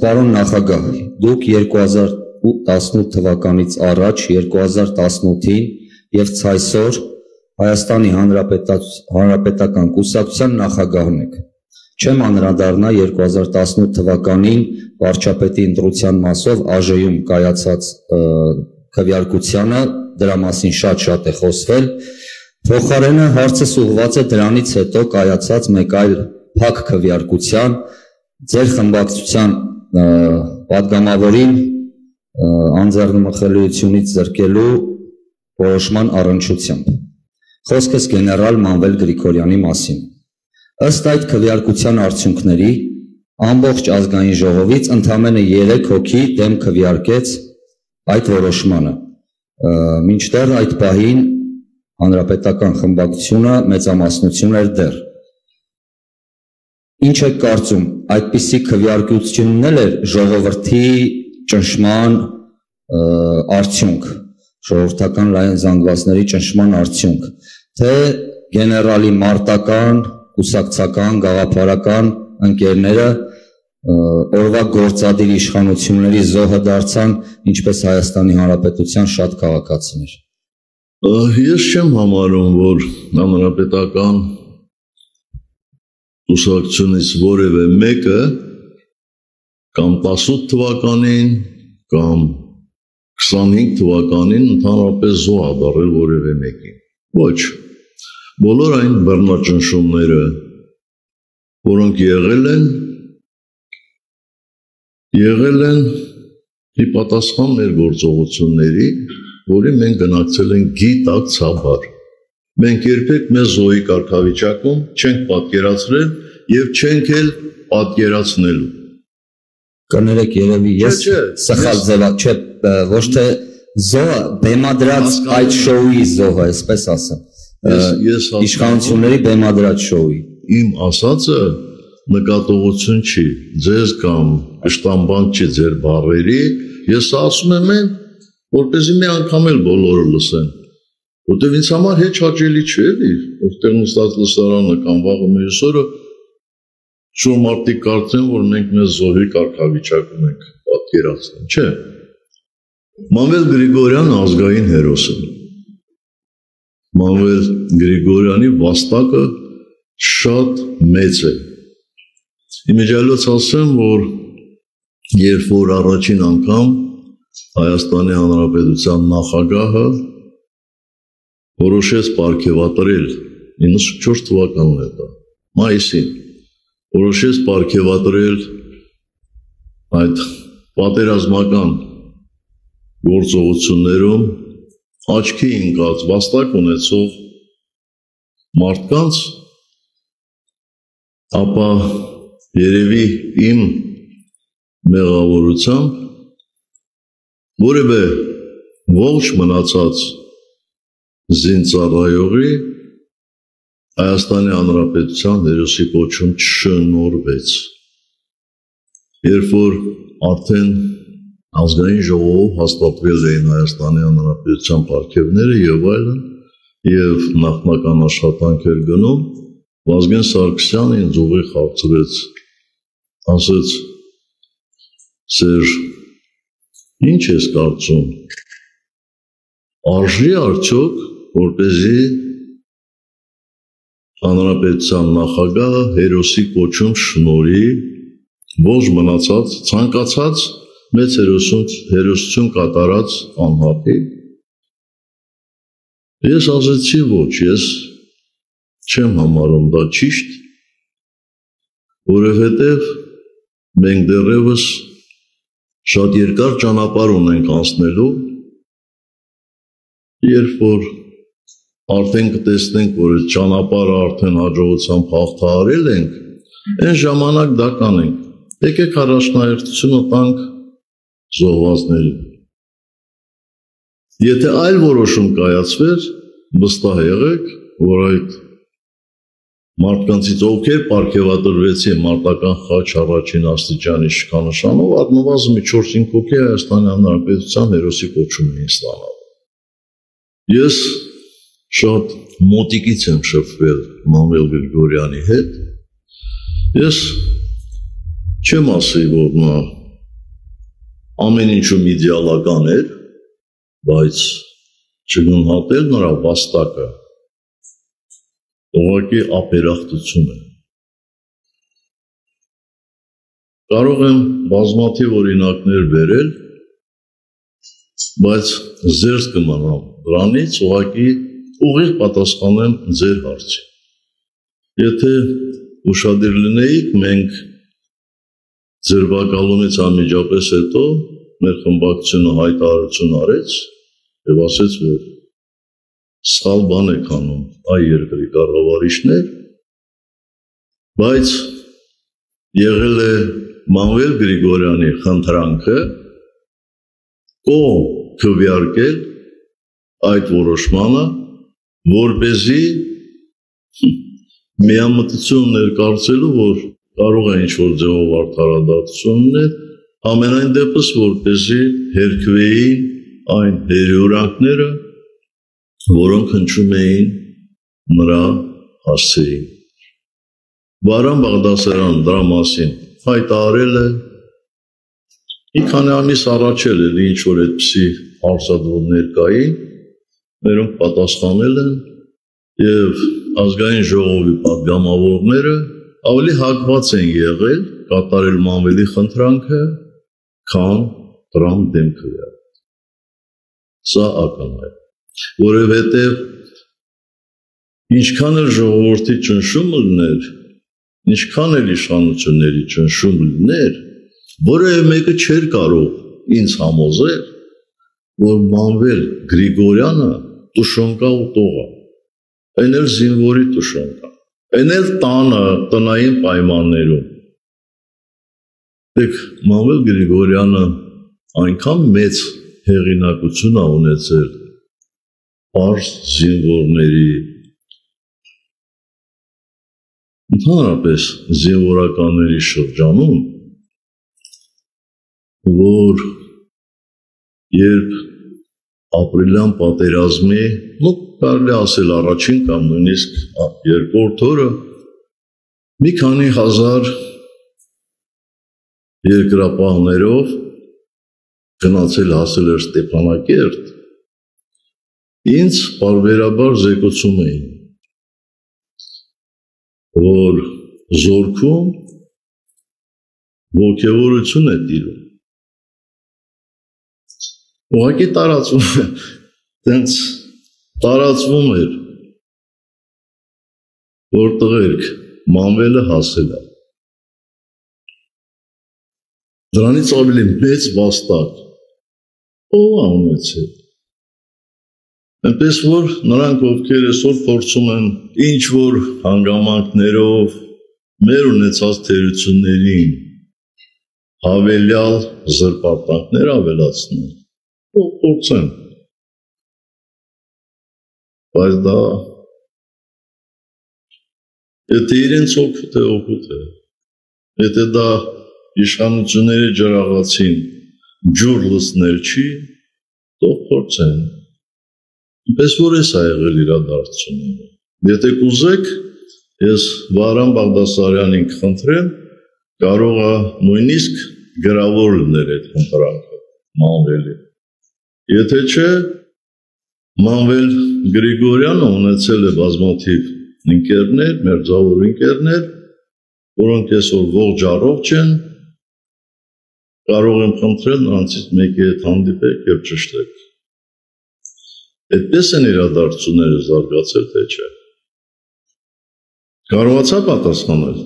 Պարոն նախագահ, դուք 2018 թվականից առաջ 2018-ին և ցայսօր Հայաստանի Հանրապետական կուսակցության նախագահն եք։ Չեմ անդրադառնա 2018 թվականին վարչապետի ընտրության մասով ԱԺ-ում կայացած քվեարկությանը, դրա մասին շատ է խոսվել, փոխարենը հարցս ուղղված է դրանից հետո կայացած մեկ այլ փակ քվեարկության, ձեր խմբակցության պատգամավորին անձեռնմխելիությունից զրկելու որոշման առնչությամբ։ Խոսքս գեներալ Մանվել Գրիգորյանի մասին։ Ըստ այդ քվեարկության արդյունքների ամբողջ ազգային ժողովից ընդամենը 3 հոգի դեմ քվեարկեց այդ որոշմանը, մինչդեռ այդ պահին հանրապետական խմբակցությունը մեծամասնություն էր դեռ։ Ինչ եք կարծում, այդպիսի քվեարկությունն էլ էր ժողովրդի ճնշման արդյունք, ժողովրդական լայն զանգվածների ճնշման արդյունք, թե գեներալի մարտական, կուսակցական, գաղափարական ընկերները օրվա գործադիր իշխանությունների զոհը դարձան, ինչպես Հայաստանի Հանրապետության շատ քաղաքացիներ։ Ես չեմ համարում, որ հանրապետական կուսակցությունից որևէ մեկը կամ 18 թվականին կամ 25 թվականին ընդհանրապես զոհ ա դառել որևէ մեկին։ Ոչ, բոլոր այն բռնաճնշումները, որոնք եղել են ի պատասխան մեր գործողությունների, որի մենք գնացել ենք գիտակցաբար։ Մենք երբեք մեզ զոհի կարգավիճակում չենք պատկերացրել և չենք էլ պատկերացնելու։ Կներեք երևի ես սխալ ձևակ, չէ, ոչ թե զոհը, բեմադրած այդ շոուի զոհը, այսպես ասեմ, իշխանությունների բեմադրած շոուի։ Իմ ասածը նկատողություն չի, ձեզ կամ կշտամբանք չի ձեր բառերի, ես ասում եմ են, որպեսզի մի անգամ էլ բոլորը լսեն, որտև ինձ համար հեչ հաճելի չէ, որտեղ նստած լսարանը կամ վաղը մյուս օրը շուտ մարդիկ կարծեն, որ մենք մեզ զոհի կարգավիճակում ենք պատկերացնում, չէ։ Մանվել Գրիգորյանը ազգային հերոս է։ Մանվել Գրիգորյանի վաստակը շատ մեծ է։ Իմիջիալոց ասեմ, որ երբ որ առաջին անգամ Հայաստանի Հանրապետության նախագահը որոշեց պարգևատրել 94 թվականն է դա, մայիսին, որոշեց պարգևատրել այդ պատերազմական գործողություններում աչքի ընկած վաստակ ունեցող մարդկանց, ապա երևի իմ մեղավորությամբ որևէ ողջ մնացած զինծառայողի Հայաստանի Հանրապետության հերոսի կոչում չշնորհվեց։ Երբ որ արդեն ազգային ժողովով հաստատվել էին Հայաստանի Հանրապետության պարգևները եւ այլն, եւ նախնական աշխատանք էր գնում, Վազգեն Սարգսյանը ինձ ուղիղ հարցրեց, ասեց. «Սեր, ինչ ես կարծում, արժի արդյոք, որպեսզի Հանրապետության նախագահը հերոսի կոչում շնորհի ողջ մնացած, ցանկացած մեծ հերոսություն կատարած անհատի»։ Ես ասեցի ոչ, ես չեմ համարում դա ճիշտ, որովհետև մենք դեռևս շատ երկար ճանապարհ ունենք անցնելու, երբ որ արդեն կտեսնենք, որ այդ ճանապարհը արդեն հաջողությամբ հաղթահարել ենք, այն ժամանակ դա կանենք։ Եկեք առաջնահերթությունը տանք զոհվածներին։ Եթե այլ որոշում կայացվեր, վստահ եղեք, որ այդ մարդկանցից ովքեր պարգևատրվեցին մարտական խաչ առաջին աստիճանի շքանշանով, առնվազն մի 4-5 հոգի Հայաստանի Հանրապետության հերոսի կոչում էին ստանալ։ Ես շատ մոտիկից եմ շփվել Մանվել Գրիգորյանի հետ։ Ես չեմ ասի, որ նա ամեն ինչում իդեալական էր, բայց չգնահատել նրա վաստակը ուղղակի ապերախտություն է։ Կարող եմ բազմաթիվ օրինակներ բերել, բայց զերծ կմնամ դրանից, ուղղակի ուղիղ պատասխանեմ ձեր հարցին։ Եթե ուշադիր լինեիք, մենք ձերբակալումից անմիջապես հետո մեր խմբակցությունը հայտարարություն արեց եւ ասեց, որ սխալ բան եք անում այ երկրի կառավարիչներ, բայց եղել է Մանվել Գրիգորյանի խնդրանքը կողմ քվեարկել այդ որոշմանը, որպեսզի միամտություն ներկայացնելու, որ կարող է ինչ-որ ձևով արդարադատություններ, ամենայն դեպս, որպեսզի հերքվեին այն հերյուրանքները, որոնք հնչում էին նրա հասցեին։ Վարան Բաղդասարյանը դրա մասին հայտարարել է, մի քանի ամիս առաջ էլ ինչ-որ այդպիսի հարցադրումներ կային, մերոնք պատասխանել են եւ ազգային ժողովի պատգամավորները ավելի հակված են եղել կատարել Մանվելի խնդրանքը, քան դրան դեմ քվեարկել։ Սա ակնհայտ է, որովհետև ինչքան էլ ժողովրդի ճնշումը լիներ, ինչքան էլ իշխանությունների ճնշումը լիներ, որևէ մեկը չէր կարող ինձ համոզել, որ Մանվել Գրիգորյանը տուշոնկա ուտող է, այն էլ զինվորի տուշոնկա, այն էլ տանը, տնային պայմաններում։ Դեք Մանվել Գրիգորյանը այնքան մեծ հեղինակություն է ունեցել պարզ զինվորների, ընդհանրապես զինվորականների շրջանում, որ երբ ապրիլյան պատերազմի, կարելի ասել առաջին կամ նույնիսկ երկրորդ օրը մի քանի հազար երկրապահներով գնացել հասել էր Ստեփանակերտ, ինձ պարբերաբար զեկուցում էին, որ զորքում ոգևորություն է տիրում։ Ուղղակի տարածվում էր, որ տղերք Մանվելը հասել է։ Դրանից ավելի մեծ վաստակ ով է ունեցել։ Այնպես որ նրանք, ովքեր այսօր փորձում են ինչ-որ հանգամանքներով մեր ունեցած թերություններին հավելյալ զրպարտանքներ ավելացնել, փորձեն։ Բայց դա եթե իրենց օգուտ է, եթե դա իշխանությունների ջրաղացին ջուր լցնել չի, թող փորձեն։ Պես որ էս ա եղել իրադարձությունները։ Եթե կուզեք, ես Վարան Բաղդասարյանին կխնդրեմ, կարող է նույնիսկ գրավոր լինել այդ խնդրանքը Մանվելի։ Եթե չէ, Մանվել Գրիգորյանը ունեցել է բազմաթիվ ընկերներ, մերձավոր ընկերներ, որոնք այսօր ողջ առողջ են, կարող եմ խնդրել նրանցից մեկի հետ հանդիպեք եւ ճշտեք։ Այդպես են իրադարձությունները զարգացել, թե չէ։ Կարողացա պատասխանել։